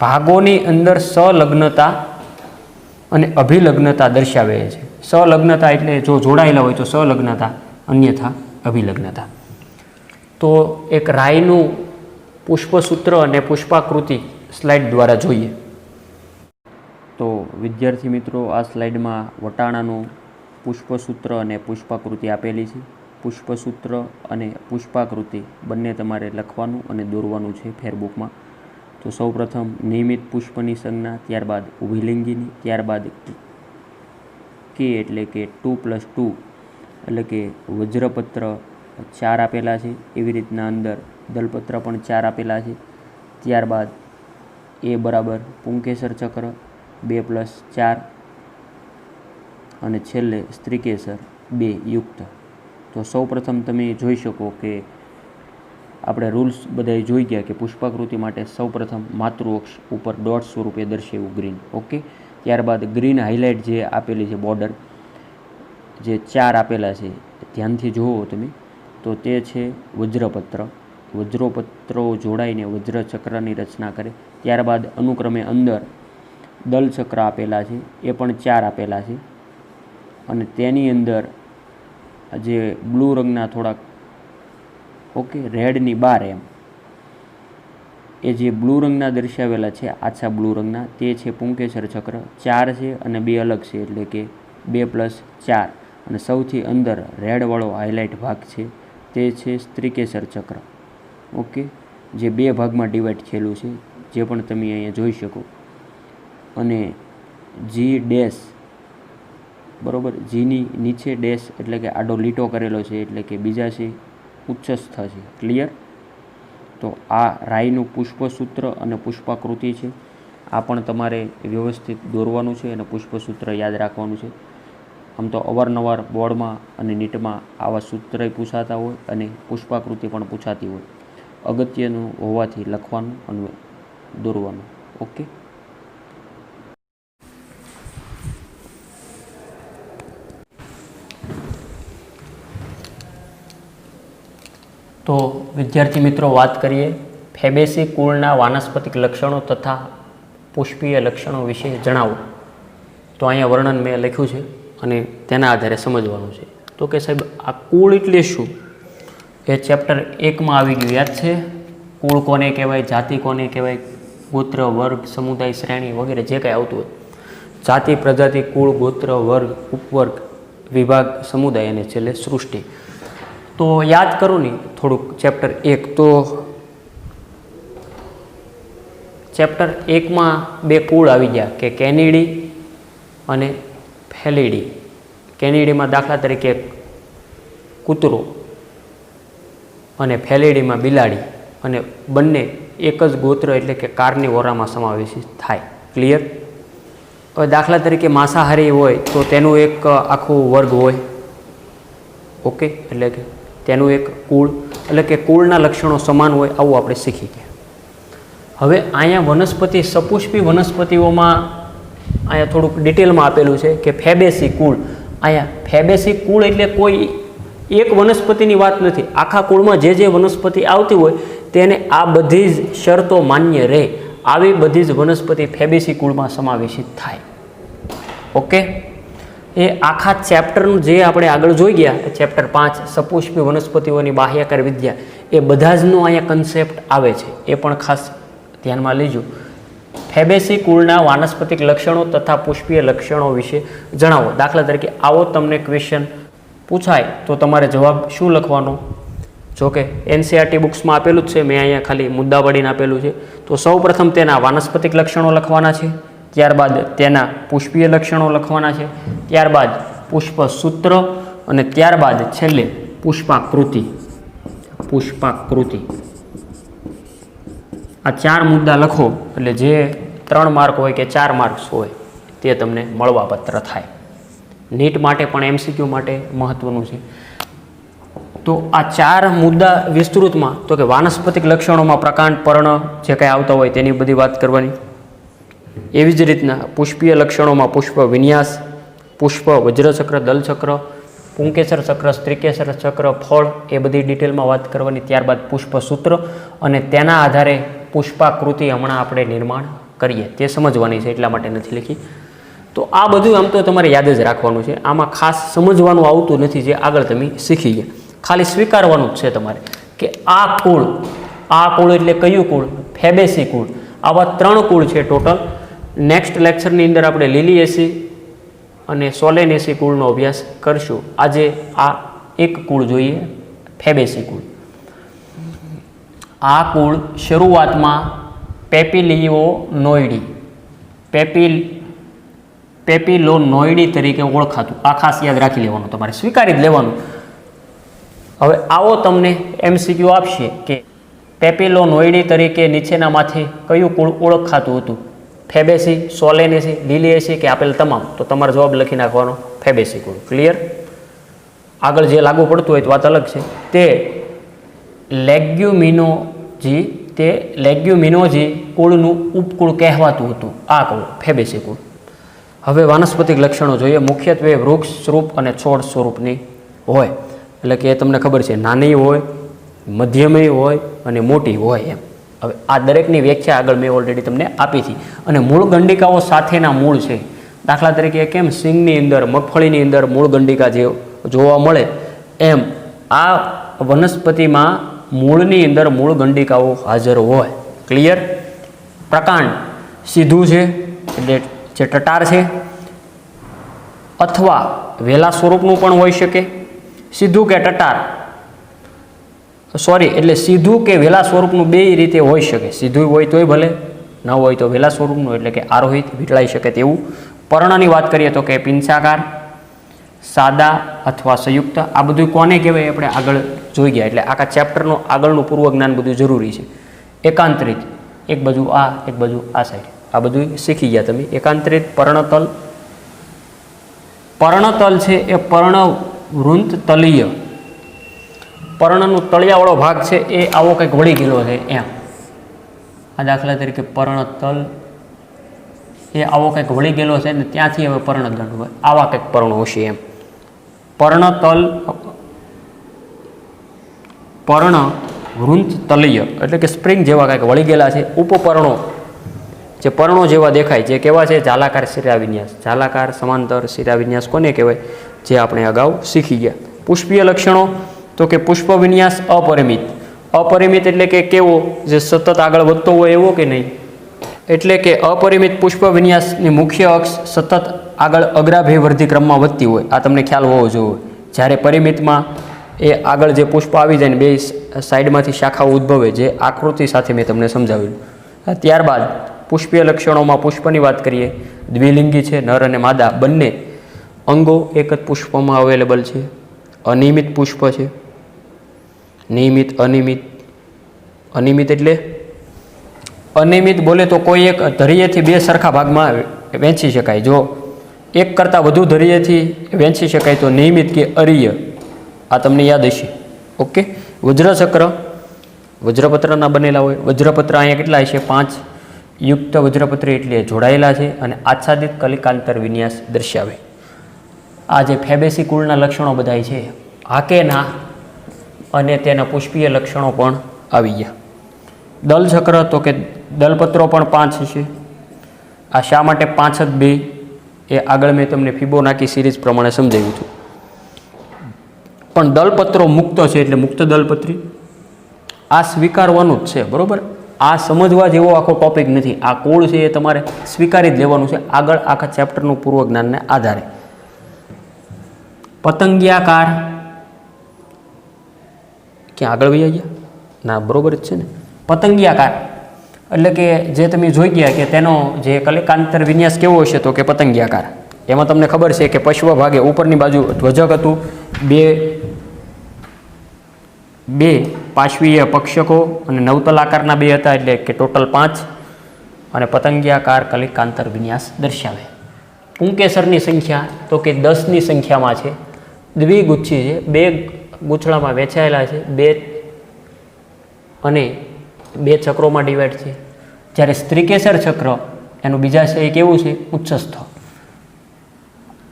ભાગોની અંદર સંલગ્નતા અને અભિલગ્નતા દર્શાવે છે. સંલગ્નતા એટલે જો જોડાયેલા હોય તો સંલગ્નતા, અન્યથા અભિલગ્નતા. તો એક રાઈનું પુષ્પસૂત્ર અને પુષ્પાકૃતિ સ્લાઇડ દ્વારા જોઈએ. તો વિદ્યાર્થી મિત્રો, આ સ્લાઇડમાં વટાણાનું પુષ્પસૂત્ર અને પુષ્પાકૃતિ આપેલી છે. પુષ્પસૂત્ર અને પુષ્પાકૃતિ બંને તમારે લખવાનું અને દોરવાનું છે ફેરબુકમાં. તો સૌપ્રથમ નિયમિત પુષ્પની સંજ્ઞા, ત્યારબાદ ઉભયલિંગીની, ત્યારબાદ કે એટલે કે 2+2 એટલે કે વજ્રપત્ર 4 આપેલા છે. એવી રીતના અંદર દલપત્ર પણ 4 આપેલા છે. ત્યારબાદ એ બરાબર પુંકેસર ચક્ર 2+4 અને છેલ્લે સ્ત્રીકેસર 2 યુક્ત. તો સૌપ્રથમ તમે જોઈ શકો કે આપણે રૂલ્સ બધાએ જોઈ ગયા કે પુષ્પાકૃતિ માટે સૌપ્રથમ માતૃઅક્ષ ઉપર ડોટ સ્વરૂપે દર્શાવ્યું ગ્રીન. ઓકે, ત્યારબાદ ગ્રીન હાઇલાઇટ જે આપેલી છે બોર્ડર, જે 4 આપેલા છે ધ્યાનથી જુઓ તમે, તો તે છે વજ્રપત્ર. વજ્રોપત્રો જોડાઈને વજ્રચક્રની રચના કરે. ત્યારબાદ અનુક્રમે અંદર દલચક્ર આપેલા છે, એ પણ 4 આપેલા છે. અને તેની અંદર જે બ્લુ રંગના થોડાક રેડની 12 એમ એ જે બ્લુ રંગના દર્શાવેલા છે, આછા બ્લુ રંગના, તે છે પુંકેસર ચક્ર. 4 છે અને 2 અલગ છે, એટલે કે 2 + 4. અને સૌથી અંદર રેડવાળો હાઇલાઇટ ભાગ છે તે છે સ્ત્રીકેસર ચક્ર. જે 2 ભાગમાં ડિવાઈડ થયેલું છે, જે પણ તમે અહીંયા જોઈ શકો. અને જી ડેશ, બરાબર, જીની નીચે ડેશ એટલે કે આડો લીટો કરેલો છે, એટલે કે બીજા છે ઉચ્ચસ્થ છે. ક્લિયર? તો આ રાઈનું પુષ્પસૂત્ર અને પુષ્પાકૃતિ છે. આ પણ તમારે વ્યવસ્થિત દોરવાનું છે અને પુષ્પસૂત્ર યાદ રાખવાનું છે. આમ તો અવારનવાર બોર્ડમાં અને નીટમાં આવા સૂત્રય પૂછાતા હોય અને પુષ્પાકૃતિ પણ પૂછાતી હોય. અગત્યનું હોવાથી લખવાનું અને દોરવાનું. ઓકે. તો વિદ્યાર્થી મિત્રો, વાત કરીએ ફેબેસી કુળના વાનસ્પતિક લક્ષણો તથા પુષ્પીય લક્ષણો વિશે જણાવો. તો અહીંયા વર્ણન મેં લખ્યું છે અને તેના આધારે સમજવાનું છે. તો કે સાહેબ, આ કુળ એટલે શું? એ ચેપ્ટર 1માં આવી ગયું, યાદ છે? કુળ કોને કહેવાય, જાતિ કોને કહેવાય, ગોત્ર, વર્ગ, સમુદાય, શ્રેણી વગેરે જે કાંઈ આવતું હોય. જાતિ, પ્રજાતિ, કુળ, ગોત્ર, વર્ગ, ઉપવર્ગ, વિભાગ, સમુદાય અને છેલ્લે સૃષ્ટિ. તો યાદ કરું ને થોડુંક ચેપ્ટર 1. તો ચેપ્ટર 1માં 2 કુળ આવી ગયા, કે કેનિડી અને ફેલિડી. કેનિડીમાં દાખલા તરીકે કૂતરો અને ફેલિડીમાં બિલાડી, અને બંને એક જ ગોત્ર એટલે કે કાર્નિવોરામાં સમાવેશિત થાય. ક્લિયર? હવે દાખલા તરીકે માંસાહારી હોય તો તેનું એક આખું વર્ગ હોય. ઓકે, એટલે કે તેનું એક કુળ, એટલે કે કુળના લક્ષણો સમાન હોય, આવું આપણે શીખી ગયા. હવે અહીંયા વનસ્પતિ, સપુષ્પી વનસ્પતિઓમાં અહીંયા થોડુંક ડિટેલમાં આપેલું છે કે ફેબેસી કુળ. અહીંયા ફેબેસી કુળ એટલે કોઈ એક વનસ્પતિની વાત નથી. આખા કુળમાં જે જે વનસ્પતિ આવતી હોય તેને આ બધી જ શરતો માન્ય રહે, આવી બધી જ વનસ્પતિ ફેબેસી કુળમાં સમાવેશિત થાય. ઓકે. એ આખા ચેપ્ટરનું જે આપણે આગળ જોઈ ગયા, ચેપ્ટર 5 સપુષ્પી વનસ્પતિઓની બાહ્યાકાર વિદ્યા, એ બધા જનો અહીંયા કન્સેપ્ટ આવે છે. એ પણ ખાસ ધ્યાનમાં લેજો. ફેબેસી કુળના વાનસ્પતિક લક્ષણો તથા પુષ્પીય લક્ષણો વિશે જણાવો. દાખલા તરીકે આવો તમને ક્વેશ્ચન પૂછાય તો તમારે જવાબ શું લખવાનો? જોકે NCERT બુક્સમાં આપેલું જ છે, મેં અહીંયા ખાલી મુદ્દા પાડીને આપેલું છે. તો સૌપ્રથમ તેના વાનસ્પતિક લક્ષણો લખવાના છે, ત્યારબાદ તેના પુષ્પીય લક્ષણો લખવાના છે, ત્યારબાદ પુષ્પસૂત્ર, અને ત્યારબાદ છેલ્લે પુષ્પાકૃતિ. આ 4 મુદ્દા લખો એટલે જે 3 માર્ક હોય કે 4 માર્ક્સ હોય તે તમને મળવાપાત્ર થાય. નીટ માટે પણ MCQ માટે મહત્વનું છે. તો આ 4 મુદ્દા વિસ્તૃતમાં, તો કે વાનસ્પતિક લક્ષણોમાં પ્રકાંડ, પર્ણ જે કાંઈ આવતા હોય તેની બધી વાત કરવાની. એવી જ રીતના પુષ્પીય લક્ષણોમાં પુષ્પ વિન્યાસ, પુષ્પ, વજ્રચક્ર, દલચક્ર, પુંકેસર ચક્ર, સ્ત્રીકેસર ચક્ર, ફળ, એ બધી ડિટેલમાં વાત કરવાની. ત્યારબાદ પુષ્પસૂત્ર અને તેના આધારે પુષ્પાકૃતિ હમણાં આપણે નિર્માણ કરીએ તે સમજવાની છે, એટલા માટે નથી લખી. તો આ બધું આમ તો તમારે યાદ જ રાખવાનું છે. આમાં ખાસ સમજવાનું આવતું નથી, જે આગળ તમે શીખી ગયા. ખાલી સ્વીકારવાનું જ છે તમારે કે આ કુળ એટલે કયું કુળ? ફેબેસી કુળ. આવા 3 કુળ છે ટોટલ. નેક્સ્ટ લેક્ચરની અંદર આપણે લિલિએસી અને સોલેનેસી કુળનો અભ્યાસ કરશું. આજે આ એક કુળ જોઈએ, ફેબેસી કુળ. આ કુળ શરૂઆતમાં પેપિલોનોઇડી તરીકે ઓળખાતું. આ ખાસ યાદ રાખી લેવાનું, તમારે સ્વીકારી જ લેવાનું. હવે આવો તમને MCQ આપશે કે પેપિલોનોઇડી તરીકે નીચેનામાંથી કયું કુળ ઓળખાતું હતું? ફેબેસી, સોલેનેસી, લિલિએસી કે આપેલ તમામ? તો તમારો જવાબ લખી નાખવાનો ફેબેસી કુળ. ક્લિયર? આગળ જે લાગુ પડતું હોય તો વાત અલગ છે. તે લેગ્યુમિનોજી કુળનું ઉપકુળ કહેવાતું હતું આ કુળ, ફેબેસી કુળ. હવે વાનસ્પતિક લક્ષણો જોઈએ. મુખ્યત્વે વૃક્ષ સ્વરૂપ અને છોડ સ્વરૂપની હોય, એટલે કે એ તમને ખબર છે, નાની હોય, મધ્યમય હોય અને મોટી હોય એમ. હવે આ દરેકની વ્યાખ્યા આગળ મેં ઓલરેડી તમને આપી હતી. અને મૂળ ગંડિકાઓ સાથેના મૂળ છે. દાખલા તરીકે કેમ સિંગની અંદર, મગફળીની અંદર મૂળ ગંડિકા જે જોવા મળે એમ આ વનસ્પતિમાં મૂળની અંદર મૂળ ગંડિકાઓ હાજર હોય. ક્લિયર? પ્રકાંડ સીધું છે એટલે જે ટટાર છે, અથવા વેલા સ્વરૂપનું પણ હોઈ શકે. સીધું કે ટટાર, સોરી, એટલે સીધું કે વેલા સ્વરૂપનું બે રીતે હોઈ શકે. સીધું હોય તોય ભલે, ન હોય તો વેલા સ્વરૂપનું એટલે કે આરોહિત વીંટળાઈ શકે તેવું. પર્ણની વાત કરીએ તો કે પિંચાકાર, સાદા અથવા સંયુક્ત. આ બધું કોને કહેવાય આપણે આગળ જોઈ ગયા. એટલે આખા ચેપ્ટરનું આગળનું પૂર્વ જ્ઞાન બધું જરૂરી છે. એકાંતરિત, એક બાજુ આ, એક બાજુ આ સાઈડ, આ બધું શીખી ગયા તમે. એકાંતરિત, પર્ણતલ. પર્ણતલ છે એ પર્ણવૃંત તલીય, પર્ણનું તળિયાવાળો ભાગ છે એ આવો કંઈક વળી ગયેલો છે એમ. આ દાખલા તરીકે પર્ણતલ એ આવો કંઈક વળી ગયેલો છે ને ત્યાંથી હવે પર્ણદંડ હોય, આવા કંઈક પર્ણો હશે એમ. પર્ણતલ, પર્ણવૃંત તલીય એટલે કે સ્પ્રિંગ જેવા કંઈક વળી ગયેલા છે. ઉપપર્ણો જે પર્ણો જેવા દેખાય, જે કેવા છે? જાલાકાર શિરાવિન્યાસ. જાલાકાર સમાંતર શિરાવિન્યાસ કોને કહેવાય? જે આપણે અગાઉ શીખી ગયા. પુષ્પીય લક્ષણો તો કે પુષ્પ વિન્યાસ અપરિમિત. અપરિમિત એટલે કે કેવો? જે સતત આગળ વધતો હોય એવો કે નહીં? એટલે કે અપરિમિત પુષ્પ વિન્યાસની મુખ્ય અક્ષ સતત આગળ અગ્રાભિવર્ધી ક્રમમાં વધતી હોય. આ તમને ખ્યાલ હોવો જોઈએ. જ્યારે પરિમિતમાં એ આગળ જે પુષ્પ આવી જાય ને બે સાઈડમાંથી શાખાઓ ઉદ્ભવે, જે આકૃતિ સાથે મેં તમને સમજાવ્યું. ત્યારબાદ પુષ્પીય લક્ષણોમાં પુષ્પની વાત કરીએ. દ્વિલિંગી છે, નર અને માદા બંને અંગો એક જ પુષ્પમાં અવેલેબલ છે. અનિયમિત પુષ્પ છે. નિયમિત, અનિયમિત. અનિયમિત એટલે અનિયમિત બોલે તો કોઈ એક ધરીએથી બે સરખા ભાગમાં વહેંચી શકાય. જો એક કરતાં વધુ ધરીએથી વહેંચી શકાય તો નિયમિત કે અરિય. આ તમને યાદ હશે. ઓકે. વજ્રચક્ર, વજ્રપત્રના બનેલા હોય. વજ્રપત્ર અહીંયા કેટલા હશે? 5 યુક્ત વજ્રપત્રી એટલે જોડાયેલા છે અને આચ્છાદિત કલિકાંતર વિન્યાસ દર્શાવે. આ જે ફેબેસી કુળના લક્ષણો બધા છે, હા કે ના, અને તેના પુષ્પીય લક્ષણો પણ આવી ગયા. દલચક્ર તો કે દલપત્રો પણ 5 છે. આ શા માટે 5 જ 2? એ આગળ મેં તમને ફિબોનાકી સિરીઝ પ્રમાણે સમજાવ્યું હતું. પણ દલપત્રો મુક્ત છે એટલે મુક્ત દલપત્રી આ સ્વીકારવાનું જ છે. બરાબર? આ સમજવા જેવો આખો ટોપિક નથી. આ કુળ છે એ તમારે સ્વીકારી જ લેવાનું છે આગળ આખા ચેપ્ટરનું પૂર્વ જ્ઞાનને આધારે. પતંગિયાકાર, ક્યાં આગળ વહી ગયા? ના, બરોબર જ છે ને. પતંગિયાકાર એટલે કે જે તમે જોઈ ગયા કે તેનો જે કલિકાંતર વિન્યાસ કેવો હશે તો કે પતંગિયાકાર. એમાં તમને ખબર છે કે પશ્વ ભાગે ઉપરની બાજુ ધ્વજક હતું, બે પાર્શ્વીય પક્ષકો અને નવતલ આકારના 2 હતા એટલે કે ટોટલ 5. અને પતંગિયાકાર કલિકાંતર વિન્યાસ દર્શાવે. પુંકેસરની સંખ્યા તો કે 10ની સંખ્યામાં છે. દ્વિગુચ્છી છે, 2 ગૂંચળામાં વહેંચાયેલા છે, 2 અને 2 ચક્રોમાં ડિવાઈડ છે. જ્યારે સ્ત્રીકેસર ચક્ર એનું બીજા છે એ કેવું છે? ઉચ્ચસ્થ.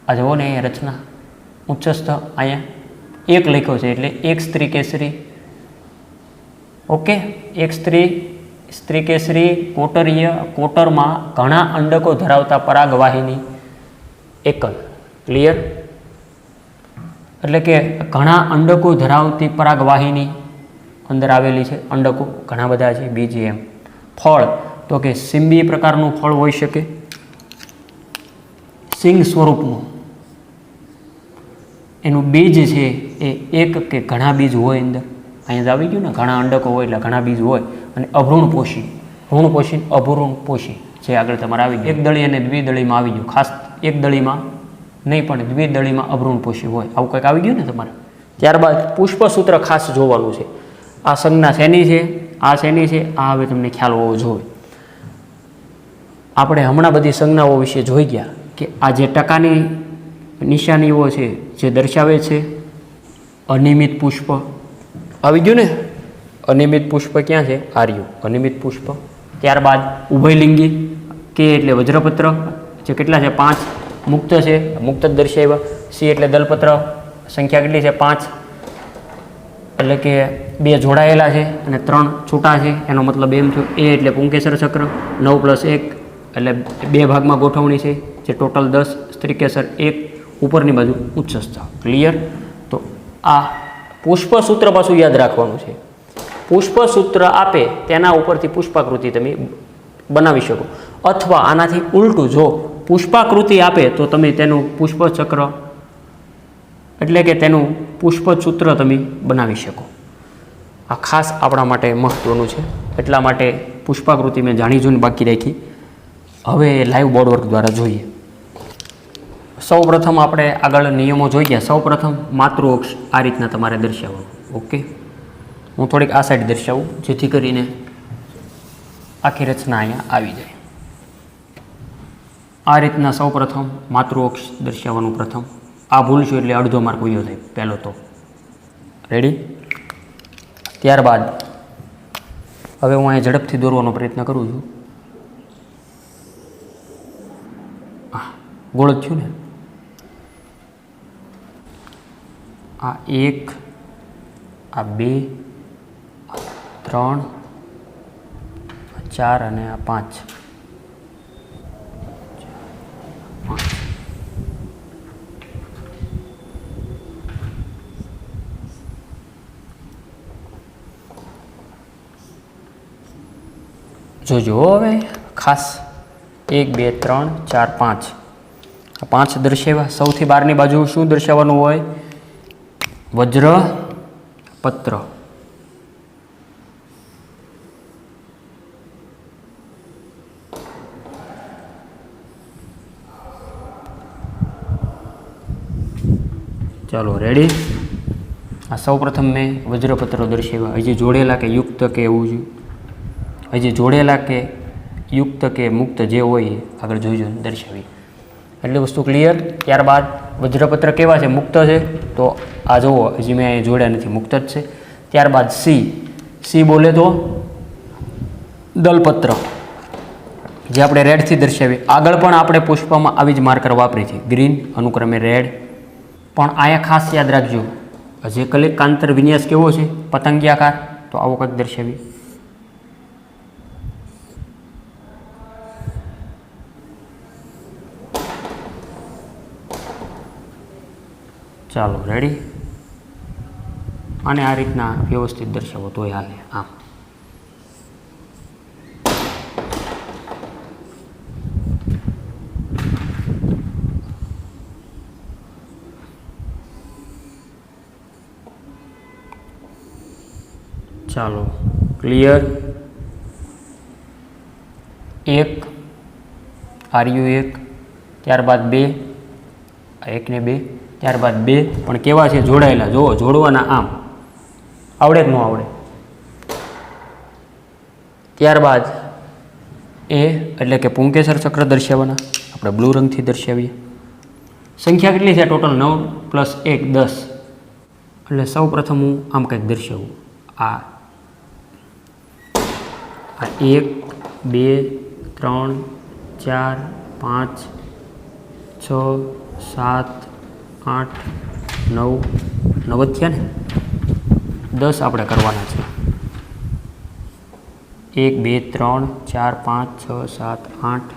આ જુઓ ને અહીંયા રચના ઉચ્ચસ્થ, અહીંયા 1 લખ્યો છે એટલે 1 સ્ત્રીકેસરી. ઓકે. 1 સ્ત્રીકેસરી કોટરીય, કોટરમાં ઘણા અંડકો ધરાવતા પરાગવાહિની એકલ. ક્લિયર? એટલે કે ઘણા અંડકો ધરાવતી પરાગવાહિની અંદર આવેલી છે. અંડકો ઘણા બધા છે, બીજ એમ. ફળ તો કે સિંબી પ્રકારનું ફળ હોઈ શકે, સિંગ સ્વરૂપનું. એનું બીજ છે એ એક કે ઘણા બીજ હોય અંદર. અહીંયા જ આવી ગયું ને, ઘણા અંડકો હોય એટલે ઘણા બીજ હોય. અને અભ્રૂણપોષી, ભ્રૂણપોષી, અભ્રૂણપોષી જે આગળ તમારે આવી ગયું. એકદળી અને દ્વિદળીમાં આવી ગયું. ખાસ એકદળીમાં નહીં પણ દ્વિદળીમાં અભ્રૂણપોષી હોય. આવું કંઈક આવી ગયું ને તમારે. ત્યારબાદ પુષ્પસૂત્ર ખાસ જોવાનું છે. આ સંજ્ઞા શેની છે, આ શેની છે, આ હવે તમને ખ્યાલ હોવો જોઈએ. આપણે હમણાં બધી સંજ્ઞાઓ વિશે જોઈ ગયા કે આ જે ટકાની નિશાનીઓ છે જે દર્શાવે છે અનિયમિત પુષ્પ. આવી ગયું ને? અનિયમિત પુષ્પ ક્યાં છે? આર્યું અનિયમિત પુષ્પ. ત્યારબાદ ઉભયલિંગી કે એટલે વજ્રપત્ર જે કેટલા છે? 5. મુક્ત છે, મુક્ત જ દર્શાવ્યા. સી એટલે દલપત્ર, સંખ્યા કેટલી છે? 5. એટલે કે 2 જોડાયેલા છે અને 3 છૂટા છે, એનો મતલબ એમ થયો એ એટલે પુંકેસર ચક્ર. 9 + 1 એટલે 2 ભાગમાં ગોઠવણી છે, જે ટોટલ 10. સ્ત્રીકેસર 1 ઉપરની બાજુ ઉચ્ચસ્થ. ક્લિયર? તો આ પુષ્પસૂત્ર પાછું યાદ રાખવાનું છે. પુષ્પસૂત્ર આપે તેના ઉપરથી પુષ્પાકૃતિ તમે બનાવી શકો, અથવા આનાથી ઉલટું જો પુષ્પાકૃતિ આપે તો તમે તેનું પુષ્પચક્ર એટલે કે તેનું પુષ્પસૂત્ર તમે બનાવી શકો. આ ખાસ આપણા માટે મહત્ત્વનું છે, એટલા માટે પુષ્પાકૃતિ મેં જાણી જોઈને બાકી રાખી. હવે લાઈવ બોર્ડવર્ક દ્વારા જોઈએ. સૌપ્રથમ આપણે આગળ નિયમો જોઈ ગયા. સૌપ્રથમ માતૃઅક્ષ આ રીતના તમારે દર્શાવવાનું. ઓકે, હું થોડીક આ સાઈડ દર્શાવું જેથી કરીને આખી રચના અહીંયા આવી જાય. આ રીતના સૌપ્રથમ માતૃઅક્ષ દર્શાવવાનું. પ્રથમ આ ભૂલશું એટલે અડધો માર્ક વયો થાય પહેલો તો. રેડી? ત્યારબાદ હવે હું અહીંયા ઝડપથી દોરવાનો પ્રયત્ન કરું છું. ગોળ જ થયું ને? આ 1, આ 2, આ 3, આ 4 અને આ 5. જોજો હવે ખાસ 1, 2, 3, 4, 5 આ 5 દર્શાવ્યા. સૌથી બહારની બાજુ શું દર્શાવવાનું હોય? વજ્ર પત્ર. ચાલો રેડી? આ સૌપ્રથમ મેં વજ્રપત્રો દર્શાવ્યા. હજી જોડેલા કે યુક્ત કે એવું છે, હજી જોડેલા કે યુક્ત કે મુક્ત જે હોય આગળ જોઈજો દર્શાવી. એટલી વસ્તુ ક્લિયર? ત્યારબાદ વજ્રપત્ર કેવા છે? મુક્ત છે. તો આ જુઓ, હજી મેં અહીં જોડ્યા નથી, મુક્ત જ છે. ત્યારબાદ સી બોલે તો દલપત્ર, જે આપણે રેડથી દર્શાવીએ. આગળ પણ આપણે પુષ્પમાં આવી જ માર્કર વાપરી છે, ગ્રીન અનુક્રમે રેડ. પણ અહીંયા ખાસ યાદ રાખજો, જે કલિકાંતર વિન્યાસ કેવો છે? પતંગિયાકાર. તો આવો કંઈક દર્શાવીએ. ચાલો રેડી? અને આ રીતના વ્યવસ્થિત દર્શાવો તોય હાલે. આમ ચાલો ક્લિયર? 1 આર્યુ 1, ત્યારબાદ 2, 1 ને 2, ત્યારબાદ 2 પણ કેવા છે? જોડાયેલા. જુઓ, જોડવાના આમ આવડે કે ન આવડે? ત્યારબાદ એ એટલે કે પુંકેસર ચક્ર દર્શાવવાના. આપણે બ્લુ રંગથી દર્શાવીએ. સંખ્યા કેટલી છે ટોટલ? 9 + 1 10. એટલે સૌ પ્રથમ હું આમ કંઈક દર્શાવું. આ 1, 2, 3, 4, 5, 6, 7, 8, 9, 9 થયા ને? 10 આપણે કરવાના છે. 1, 2, 3, 4, 5, 6, 7, 8,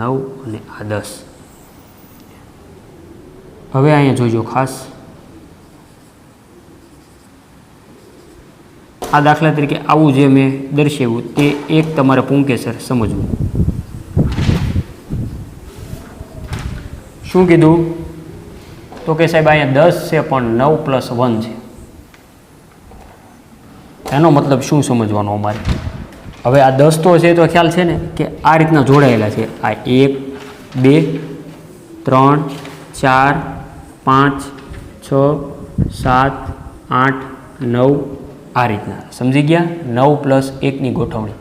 9 અને આ 10. હવે અહીંયા જોજો ખાસ. આ દાખલા તરીકે આવું જે મેં દર્શાવ્યું તે એક તમારે પુંકેસર સમજવું. શું કીધું? તો કે સાહેબ અહીંયા 10 છે પણ 9 + 1 છે. એનો મતલબ શું સમજવાનો અમારે? હવે આ 10 તો છે તો ખ્યાલ છે ને કે આ રીતના જોડાયેલા છે. આ 1, 2, 3, 4, 5, 6, 7, 8, 9 આ રીતના. સમજી ગયા? 9 + 1ની ગોઠવણી.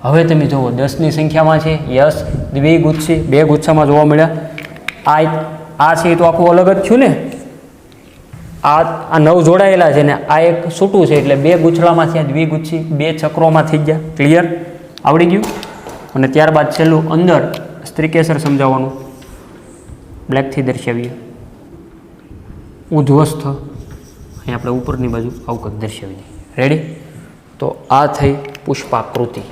હવે તમે જુઓ 10ની સંખ્યામાં છે યસ, દ્વિગુચ્છી 2 ગુચ્છામાં જોવા મળ્યા. આ છે એ તો આખું અલગ જ થયું ને. આ 9 જોડાયેલા છે ને આ એક છૂટું છે એટલે 2 ગૂંચળામાં થયા દ્વિગુચ્છી, 2 ચક્રોમાં થઈ ગયા. ક્લિયર? આવડી ગયું? અને ત્યારબાદ છેલ્લું અંદર સ્ત્રીકેસર સમજાવવાનું. બ્લેકથી દર્શાવીએ. ઉધ્વસ્થ અહીં આપણે ઉપરની બાજુ આવું કંઈક દર્શાવી દઈએ. રેડી? તો આ થઈ પુષ્પાકૃતિ.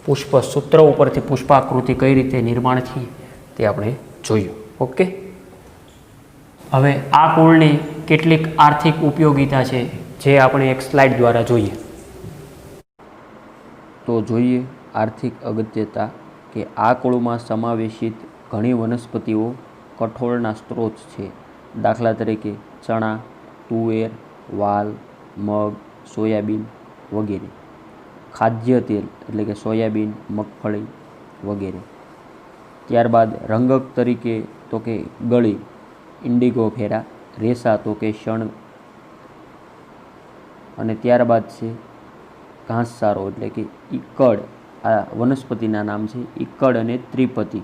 પુષ્પ સૂત્ર ઉપરથી પુષ્પાકૃતિ કઈ રીતે નિર્માણ થઈ તે આપણે જોયું. ઓકે, હવે આ કુળની કેટલીક આર્થિક ઉપયોગિતા છે જે આપણે એક સ્લાઇડ દ્વારા જોઈએ. તો જોઈએ આર્થિક અગત્યતા કે આ કુળમાં સમાવેશિત ઘણી વનસ્પતિઓ કઠોળના સ્ત્રોત છે. દાખલા તરીકે ચણા, તુવેર, વાલ, મગ, સોયાબીન વગેરે. ખાદ્ય તેલ એટલે કે સોયાબીન, મગફળી વગેરે. ત્યારબાદ રંગક તરીકે તો કે ગળી, ઇન્ડિગો ફેરા. રેસા તો કે શણ. અને ત્યારબાદ છે ઘાસચારો એટલે કે ઈકડ. આ વનસ્પતિના નામ છે ઈકડ અને ત્રિપતિ.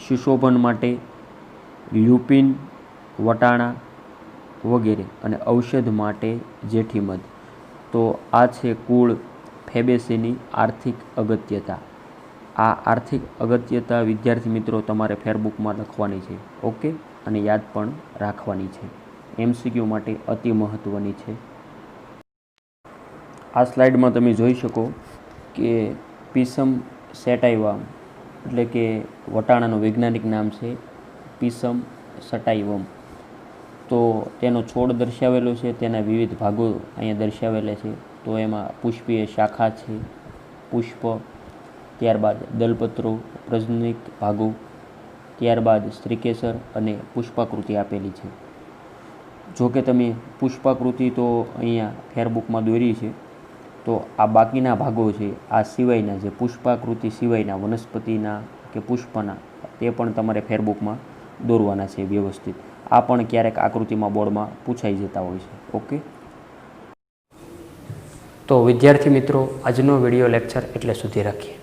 સુશોભન માટે લ્યુપિન, વટાણા વગેરે. અને ઔષધ માટે જેઠીમધ. તો આ છે કુળ ફેબેસીની આર્થિક અગત્યતા. આ આર્થિક અગત્યતા વિદ્યાર્થી મિત્રો તમારે ફેરબુકમાં લખવાની છે. ઓકે, અને યાદ પણ રાખવાની છે. MCQ માટે અતિ મહત્ત્વની છે. આ સ્લાઇડમાં તમે જોઈ શકો કે પીસમ સેટાઇવમ એટલે કે વટાણાનું વૈજ્ઞાનિક નામ છે પીસમ સટાઇવમ. તો તેનો છોડ દર્શાવેલો છે, તેના વિવિધ ભાગો અહીંયા દર્શાવેલા છે. તો એમાં પુષ્પીય શાખા છે, પુષ્પ, ત્યારબાદ દલપત્રો, પ્રજનનિક ભાગો, ત્યારબાદ સ્ત્રીકેસર અને પુષ્પાકૃતિ આપેલી છે. જો કે તમે પુષ્પાકૃતિ તો અહીંયા ફેરબુકમાં દોરી છે, તો આ બાકીના ભાગો છે આ સિવાયના જે પુષ્પાકૃતિ સિવાયના વનસ્પતિના કે પુષ્પના તે પણ તમારે ફેરબુકમાં દોરવાના છે વ્યવસ્થિત. આ પણ ક્યારેક આકૃતિમાં બોર્ડમાં પૂછાઈ જતા હોય છે. ઓકે, તો વિદ્યાર્થી મિત્રો આજનો વિડીયો લેક્ચર એટલે સુધી રાખીએ.